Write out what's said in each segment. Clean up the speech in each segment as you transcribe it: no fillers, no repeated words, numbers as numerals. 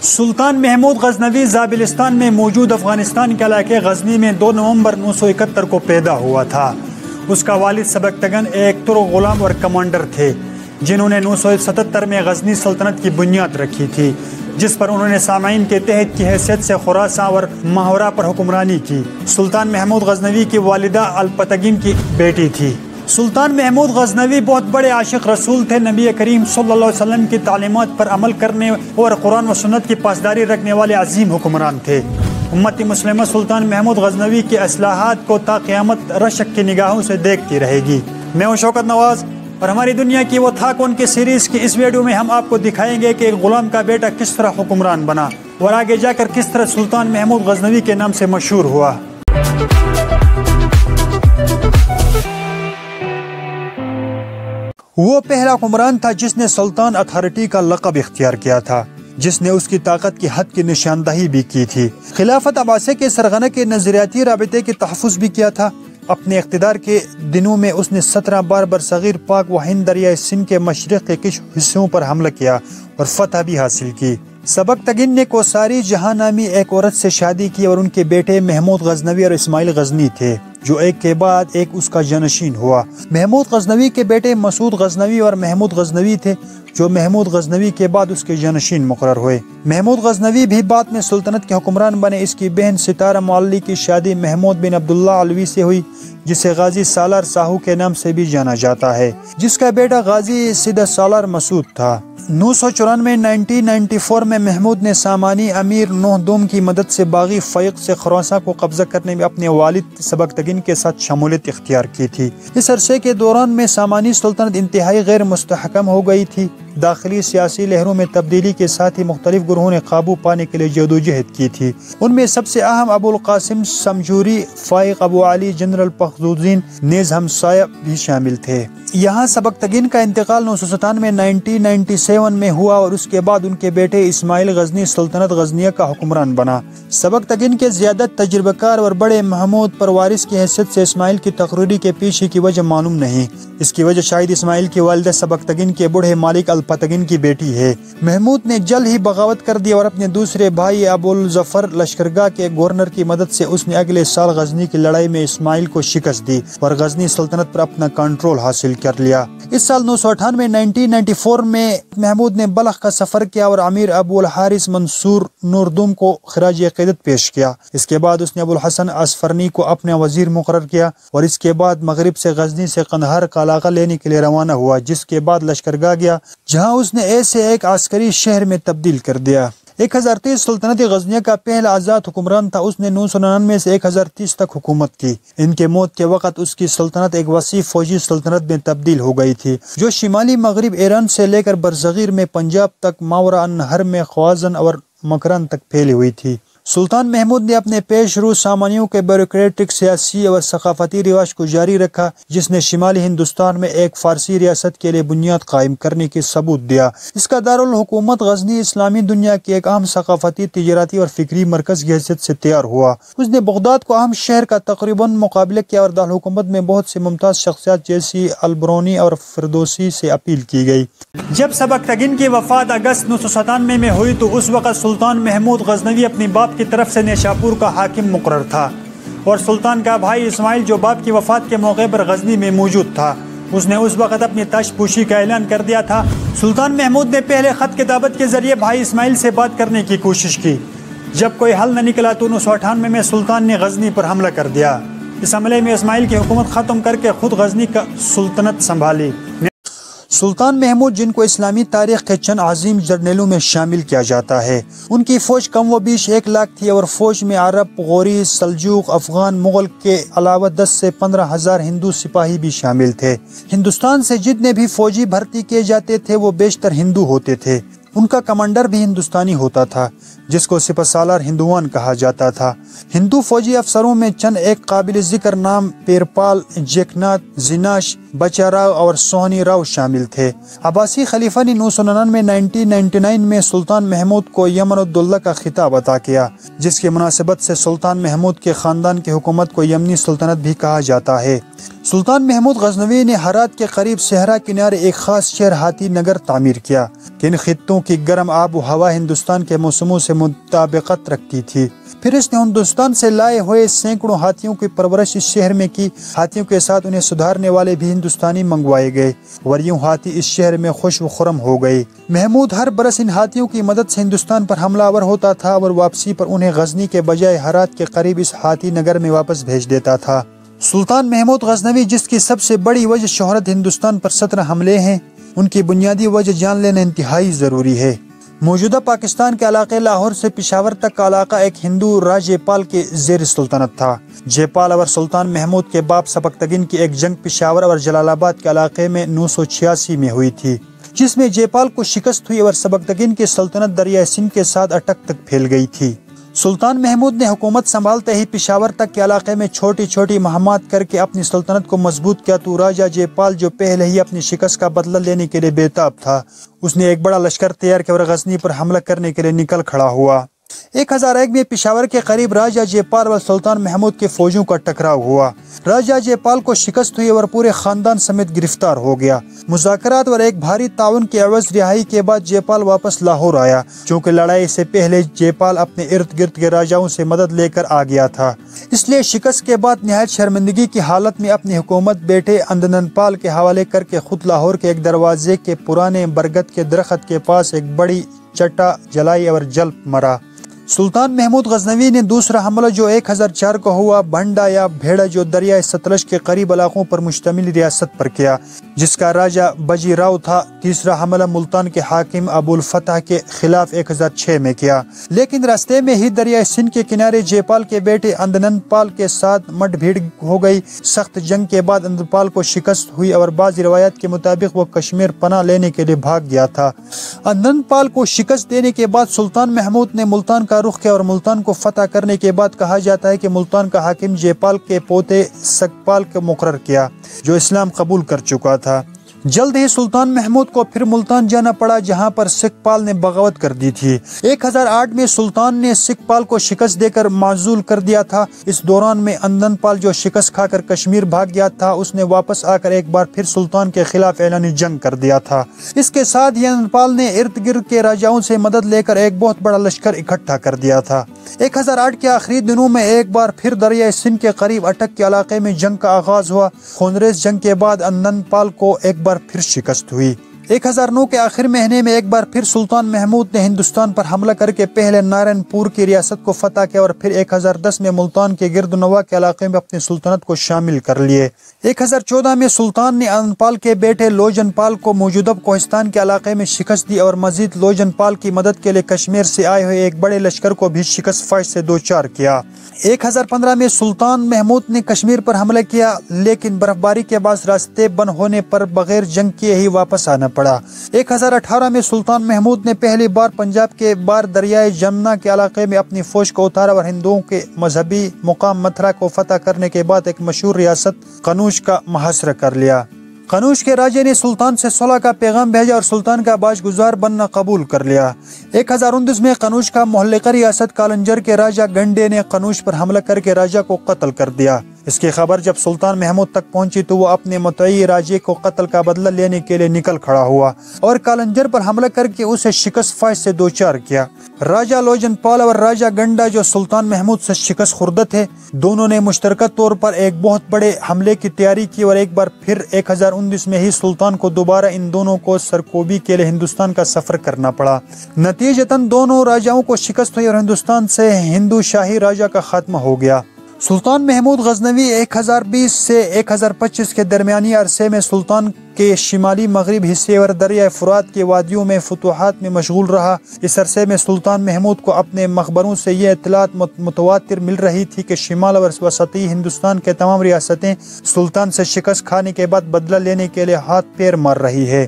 سلطان محمود غزنوی زابلستان میں موجود افغانستان کے علاقے غزنی میں 2 نومبر 1971 کو پیدا ہوا تھا۔ اس کا والد سبکتگن ایک ترک غلام اور کمانڈر تھے جنہوں نے 1977 میں غزنی سلطنت کی بنیاد رکھی تھی، جس پر انہوں نے سامعین کے تحت کی حیثیت سے خراساں اور ماہورہ پر حکمرانی کی۔ سلطان محمود غزنوی کی والدہ الپتگین کی بیٹی تھی۔ سلطان محمود غزنوی بہت بڑے عاشق رسول تھے۔ نبی کریم صلی اللہ علیہ وسلم کی تعلیمات پر عمل کرنے اور قرآن و سنت کی پاسداری رکھنے والے عظیم حکمران تھے۔ امت مسلمہ سلطان محمود غزنوی کے اصلاحات کو تا قیامت رشک کی نگاہوں سے دیکھتی رہے گی۔ میں ہوں شوکت نواز اور ہماری دنیا کی وہ تھا کون کی سیریز کی اس ویڈیو میں ہم آپ کو دکھائیں گے کہ ایک غلام کا بیٹا کس طرح حکمران بنا اور آگے جا کر کس طرح سلطان محمود غزنوی کے نام سے مشہور ہوا۔ وہ پہلا حکمران تھا جس نے سلطان اتھارٹی کا لقب اختیار کیا تھا، جس نے اس کی طاقت کی حد کی نشاندہی بھی کی تھی۔ خلافت عباسیہ کے سرغنہ کے نظریاتی رابطے کے تحفظ بھی کیا تھا۔ اپنے اقتدار کے دنوں میں اس نے 17 بار برصغیر پاک و ہند دریائے سندھ کے مشرق کے کچھ حصوں پر حملہ کیا اور فتح بھی حاصل کی۔ سبکتگین نے کوثاری جہاں نامی ایک عورت سے شادی کی اور ان کے بیٹے محمود غزنوی اور اسماعیل غزنی تھے، جو ایک کے بعد ایک اس کا جانشین ہوا۔ محمود غزنوی کے بیٹے مسعود غزنوی اور محمود غزنوی تھے، جو محمود غزنوی کے بعد اس کے جانشین مقرر ہوئے۔ محمود غزنوی بھی بعد میں سلطنت کے حکمران بنے۔ اس کی بہن ستارہ معلی کی شادی محمود بن عبداللہ علوی سے ہوئی، جسے غازی سالار ساہو کے نام سے بھی جانا جاتا ہے، جس کا بیٹا غازی سیدہ سالار مسعود تھا۔ 1994 میں محمود نے سامانی امیر نوح دوم کی مدد سے باغی فیق سے خراساں کو قبضہ کرنے میں اپنے والد سبکتگین کے ساتھ شمولیت اختیار کی تھی۔ اس عرصے کے دوران میں سامانی سلطنت انتہائی غیر مستحکم ہو گئی تھی۔ داخلی سیاسی لہروں میں تبدیلی کے ساتھ ہی مختلف گروہوں نے قابو پانے کے لیے جدوجہد کی تھی۔ ان میں سب سے اہم ابو القاسم سمجوری، فائق ابو علی، جنرل فخرالدین نیز ہمسایہ بھی شامل تھے۔ یہاں سبکتگین کا انتقال 1997 میں ہوا اور اس کے بعد ان کے بیٹے اسماعیل غزنی سلطنت غزنیہ کا حکمران بنا۔ سبکتگین کے زیادہ تجربہ کار اور بڑے محمود پر وارث کی حیثیت سے اسماعیل کی تقرری کے پیچھے کی وجہ معلوم نہیں۔ اس کی وجہ شاید اسماعیل کی والدہ سبکتگین کے بوڑھے مالک الپتگین کی بیٹی ہے۔ محمود نے جلد ہی بغاوت کر دی اور اپنے دوسرے بھائی ابو الظفر لشکرگاہ کے گورنر کی مدد سے اس نے اگلے سال غزنی کی لڑائی میں اسماعیل کو شکست دی اور غزنی سلطنت پر اپنا کنٹرول حاصل کر لیا۔ اس سال 1994 میں محمود نے بلخ کا سفر کیا اور امیر ابو الحارث منصور نوردوم کو خراج عقیدت پیش کیا۔ اس کے بعد اس نے ابو الحسن اصفرانی کو اپنا وزیر مقرر کیا اور اس کے بعد مغرب سے غزنی سے قندھار کا علاقہ لینے کے لیے روانہ ہوا، جس کے بعد لشکرگاہ گیا، جہاں اس نے ایسے ایک عسکری شہر میں تبدیل کر دیا۔ 1030 سلطنت غزنیہ کا پہلا آزاد حکمران تھا۔ اس نے 999 سے 1030 تک حکومت کی۔ ان کے موت کے وقت اس کی سلطنت ایک وسیع فوجی سلطنت میں تبدیل ہو گئی تھی، جو شمالی مغرب ایران سے لے کر برصغیر میں پنجاب تک، ماورا النہر میں خوازن اور مکران تک پھیلی ہوئی تھی۔ سلطان محمود نے اپنے پیش رو سامانیوں کے بیوروکریٹک، سیاسی اور ثقافتی رواج کو جاری رکھا، جس نے شمالی ہندوستان میں ایک فارسی ریاست کے لیے بنیاد قائم کرنے کی ثبوت دیا۔ اس کا دارالحکومت غزنی اسلامی دنیا کے ایک اہم ثقافتی، تجارتی اور فکری مرکز کی حیثیت سے تیار ہوا۔ اس نے بغداد کو اہم شہر کا تقریباً مقابلہ کیا اور دارالحکومت میں بہت سی ممتاز شخصیات جیسی البرونی اور فردوسی سے اپیل کی گئی۔ جب سبکتگین کی وفات اگست 1997 میں ہوئی تو اس وقت سلطان محمود غزنوی اپنی باپ کی طرف سے نیشاپور کا حاکم مقرر تھا اور سلطان کا بھائی اسماعیل، جو باپ کی وفات کے موقع پر غزنی میں موجود تھا، اس نے اس وقت اپنی تاش پوشی کا اعلان کر دیا تھا۔ سلطان محمود نے پہلے خط کتابت کے ذریعے بھائی اسماعیل سے بات کرنے کی کوشش کی۔ جب کوئی حل نہ نکلا تو 1998 میں سلطان نے غزنی پر حملہ کر دیا۔ اس حملے میں اسماعیل کی حکومت ختم کر کے خود غزنی کا سلطنت سنبھالی۔ سلطان محمود، جن کو اسلامی تاریخ کے چند عظیم جرنیلوں میں شامل کیا جاتا ہے، ان کی فوج کم و بیش 1 لاکھ تھی اور فوج میں عرب، غوری، سلجوق، افغان، مغل کے علاوہ 10 سے 15 ہزار ہندو سپاہی بھی شامل تھے۔ ہندوستان سے جتنے بھی فوجی بھرتی کیے جاتے تھے وہ بیشتر ہندو ہوتے تھے۔ ان کا کمانڈر بھی ہندوستانی ہوتا تھا، جس کو سپہ سالار ہندوان کہا جاتا تھا۔ ہندو فوجی افسروں میں چند ایک قابل ذکر نام پیرپال، جیکناتھ، زیناش، بچا راؤ اور سونی راؤ شامل تھے۔ عباسی خلیفہ نے 999 میں سلطان محمود کو یمن الدولہ کا خطاب عطا کیا، جس کی مناسبت سے سلطان محمود کے خاندان کی حکومت کو یمنی سلطنت بھی کہا جاتا ہے۔ سلطان محمود غزنوی نے ہرات کے قریب صحرا کنارے ایک خاص شہر ہاتھی نگر تعمیر کیا کہ ان خطوں کی گرم آب و ہوا ہندوستان کے موسموں سے مطابقت رکھتی تھی۔ پھر اس نے ہندوستان سے لائے ہوئے سینکڑوں ہاتھیوں کی پرورش اس شہر میں کی۔ ہاتھیوں کے ساتھ انہیں سدھارنے والے بھی ہندوستانی منگوائے گئے اور یوں ہاتھی اس شہر میں خوش و خرم ہو گئے۔ محمود ہر برس ان ہاتھیوں کی مدد سے ہندوستان پر حملہ آور ہوتا تھا اور واپسی پر انہیں غزنی کے بجائے ہرات کے قریب اس ہاتھی نگر میں واپس بھیج دیتا تھا۔ سلطان محمود غزنوی، جس کی سب سے بڑی وجہ شہرت ہندوستان پر 17 حملے ہیں، ان کی بنیادی وجہ جان لینا انتہائی ضروری ہے۔ موجودہ پاکستان کے علاقے لاہور سے پشاور تک کا علاقہ ایک ہندو راجے پال کے زیر سلطنت تھا۔ جے پال اور سلطان محمود کے باپ سبکتگین کی ایک جنگ پشاور اور جلال آباد کے علاقے میں 986 میں ہوئی تھی، جس میں جے پال کو شکست ہوئی اور سبکتگین کی سلطنت دریائے سندھ کے ساتھ اٹک تک پھیل گئی تھی۔ سلطان محمود نے حکومت سنبھالتے ہی پشاور تک کے علاقے میں چھوٹی چھوٹی مہمات کر کے اپنی سلطنت کو مضبوط کیا تو راجہ جے پال، جو پہلے ہی اپنی شکست کا بدلہ لینے کے لیے بے تاب تھا، اس نے ایک بڑا لشکر تیار کیا اور غزنی پر حملہ کرنے کے لیے نکل کھڑا ہوا۔ 1001 میں پشاور کے قریب راجہ جے پال اور سلطان محمود کے فوجوں کا ٹکراؤ ہوا۔ راجہ جے پال کو شکست ہوئی اور پورے خاندان سمیت گرفتار ہو گیا۔ مذاکرات اور ایک بھاری تعاون کے عوض رہائی کے بعد جے پال واپس لاہور آیا، چونکہ لڑائی سے پہلے جے پال اپنے ارد گرد کے راجاؤں سے مدد لے کر آ گیا تھا، اس لیے شکست کے بعد نہایت شرمندگی کی حالت میں اپنی حکومت بیٹے اندنن پال کے حوالے کر کے خود لاہور کے ایک دروازے کے پرانے برگد کے درخت کے پاس ایک بڑی چٹا جلائی اور جل مرا۔ سلطان محمود غزنوی نے دوسرا حملہ جو 1004 کو ہوا بھنڈا یا بھیڑا، جو دریائے ستلج کے قریب علاقوں پر مشتمل ریاست پر کیا، جس کا راجہ بجی راؤ تھا۔ تیسرا حملہ ملتان کے حاکم ابو الفتح کے خلاف 1006 میں کیا، لیکن راستے میں ہی دریائے سندھ کے کنارے جے پال کے بیٹے اندنن پال کے ساتھ مٹ بھیڑ ہو گئی۔ سخت جنگ کے بعد اندنن پال کو شکست ہوئی اور بعض روایات کے مطابق وہ کشمیر پناہ لینے کے لیے بھاگ گیا تھا۔ اندنن پال کو شکست دینے کے بعد سلطان محمود نے ملتان کا رخ کیا اور ملتان کو فتح کرنے کے بعد کہا جاتا ہے کہ ملتان کا حاکم جے پال کے پوتے سکپال کو مقرر کیا، جو اسلام قبول کر چکا تھا۔ جلد ہی سلطان محمود کو پھر ملتان جانا پڑا، جہاں پر سکپال نے بغاوت کر دی تھی۔ 1008 میں سلطان نے سکپال کو شکست دے کر معزول کر دیا تھا۔ اس دوران میں اندن پال، جو شکست کھا کر کشمیر بھاگ گیا تھا، اس نے واپس آ کر ایک بار پھر سلطان کے خلاف اعلان جنگ کر دیا تھا۔ اس کے ساتھ ہی اندن پال نے ارد گرد کے راجاؤں سے مدد لے کر ایک بہت بڑا لشکر اکٹھا کر دیا تھا۔ 1008 کے آخری دنوں میں ایک بار پھر دریائے سندھ کے قریب اٹک کے علاقے میں جنگ کا آغاز ہوا۔ خونریز جنگ کے بعد اندن پال کو ایک بار پھر شکست ہوئی۔ 1009 کے آخر مہینے میں ایک بار پھر سلطان محمود نے ہندوستان پر حملہ کر کے پہلے نارائن پور کی ریاست کو فتح کیا اور پھر 1010 میں ملتان کے گرد نواح کے علاقے میں اپنی سلطنت کو شامل کر لیے۔ 1014 میں سلطان نے اندن پال کے بیٹے لوجن پال کو موجودہ کوہستان کے علاقے میں شکست دی اور مزید لوجن پال کی مدد کے لیے کشمیر سے آئے ہوئے ایک بڑے لشکر کو بھی شکست فاش سے دوچار کیا۔ 1015 میں سلطان محمود نے کشمیر پر حملہ کیا، لیکن برف باری کے بعد راستے بند ہونے پر بغیر جنگ کیے ہی واپس آنا پڑا۔ 1018 میں سلطان محمود نے پہلی بار پنجاب کے بار دریائے جمنا کے علاقے میں اپنی فوج کو اتارا اور ہندوؤں کے مذہبی مقام متھرا کو فتح کرنے کے بعد ایک مشہور ریاست قنوج کا محاصرہ کر لیا۔ قنوج کے راجے نے سلطان سے صلح کا پیغام بھیجا اور سلطان کا باج گزار بننا قبول کر لیا۔ 1029 میں قنوج کا محلقہ ریاست کالنجر کے راجہ گنڈے نے قنوج پر حملہ کر کے راجہ کو قتل کر دیا۔ اس کی خبر جب سلطان محمود تک پہنچی تو وہ اپنے متعی راجے کو قتل کا بدلہ لینے کے لیے نکل کھڑا ہوا اور کالنجر پر حملہ کر کے اسے شکست فاش سے دوچار کیا۔ راجہ لوجن پال اور راجہ گنڈا، جو سلطان محمود سے شکست خوردہ تھے، دونوں نے مشترکہ طور پر ایک بہت بڑے حملے کی تیاری کی اور ایک بار پھر 1019 میں ہی سلطان کو دوبارہ ان دونوں کو سرکوبی کے لیے ہندوستان کا سفر کرنا پڑا۔ نتیجتاً دونوں راجاؤں کو شکست ہوئی اور ہندوستان سے ہندو شاہی راجہ کا خاتمہ ہو گیا۔ سلطان محمود غزنوی 1020 سے 1025 کے درمیانی عرصے میں سلطان کے شمالی مغرب حصے اور دریائے فرات کی وادیوں میں فتوحات میں مشغول رہا۔ اس عرصے میں سلطان محمود کو اپنے مخبروں سے یہ اطلاعات متواتر مل رہی تھی کہ شمال اور وسطی ہندوستان کے تمام ریاستیں سلطان سے شکست کھانے کے بعد بدلہ لینے کے لیے ہاتھ پیر مار رہی ہے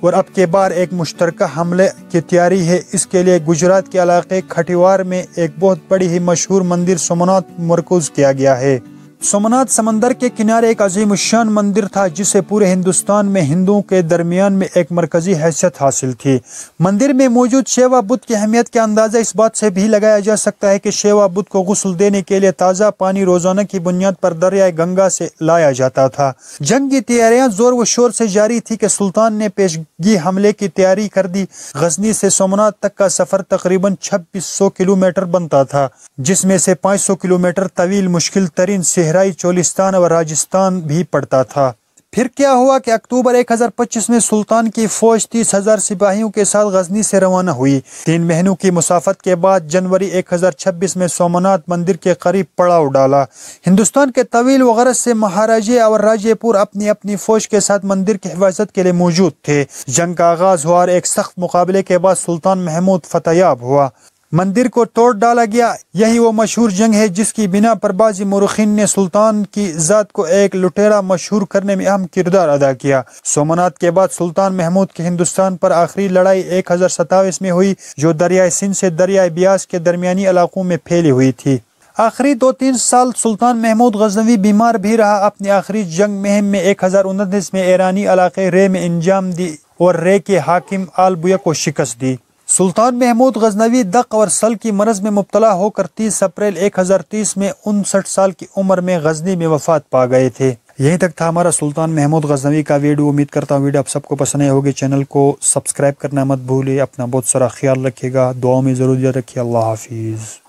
اور اب کے بار ایک مشترکہ حملے کی تیاری ہے۔ اس کے لیے گجرات کے علاقے کھٹیوار میں ایک بہت بڑی ہی مشہور مندر سومناتھ مرکوز کیا گیا ہے۔ سومناتھ سمندر کے کنارے ایک عظیم الشان مندر تھا جسے پورے ہندوستان میں ہندوؤں کے درمیان میں ایک مرکزی حیثیت حاصل تھی۔ مندر میں موجود شیوا بدھ کی اہمیت کا اندازہ اس بات سے بھی لگایا جا سکتا ہے کہ شیوا بدھ کو غسل دینے کے لیے تازہ پانی روزانہ کی بنیاد پر دریائے گنگا سے لایا جاتا تھا۔ جنگ کی تیاریاں زور و شور سے جاری تھی کہ سلطان نے پیشگی حملے کی تیاری کر دی۔ غزنی سے سومناتھ تک کا سفر تقریباً 2600 کلومیٹر بنتا تھا، جس میں سے 500 کلومیٹر طویل مشکل ترین صحرائی چولستان اور راجستھان بھی پڑتا تھا۔ پھر کیا ہوا کہ اکتوبر 1025 میں سلطان کی فوج 30,000 سپاہیوں کے ساتھ غزنی سے روانہ ہوئی۔ 3 مہینوں کی مسافت کے بعد جنوری 1026 میں سومناتھ مندر کے قریب پڑاؤ ڈالا۔ ہندوستان کے طویل وغرض سے مہاراجے اور راجے پور اپنی اپنی فوج کے ساتھ مندر کی حفاظت کے لیے موجود تھے۔ جنگ کا آغاز ہوا اور ایک سخت مقابلے کے بعد سلطان محمود فتح یاب ہوا۔ مندر کو توڑ ڈالا گیا۔ یہی وہ مشہور جنگ ہے جس کی بنا پر بعض مورخین نے سلطان کی ذات کو ایک لٹیرا مشہور کرنے میں اہم کردار ادا کیا۔ سومناتھ کے بعد سلطان محمود کی ہندوستان پر آخری لڑائی 1027 میں ہوئی، جو دریائے سندھ سے دریائے بیاس کے درمیانی علاقوں میں پھیلی ہوئی تھی۔ آخری 2-3 سال سلطان محمود غزنوی بیمار بھی رہا۔ اپنی آخری جنگ مہم میں 1029 میں ایرانی علاقے رے میں انجام دی اور رے کے حاکم آل بویہ کو شکست دی۔ سلطان محمود غزنوی دق اور سل کی مرض میں مبتلا ہو کر 30 اپریل 1030 میں 59 سال کی عمر میں غزنی میں وفات پا گئے تھے۔ یہیں تک تھا ہمارا سلطان محمود غزنوی کا ویڈیو۔ امید کرتا ہوں ویڈیو آپ سب کو پسند آئی ہوگی۔ چینل کو سبسکرائب کرنا مت بھولے۔ اپنا بہت سارا خیال رکھیے گا، دعاؤں میں ضرور یاد رکھیے۔ اللہ حافظ۔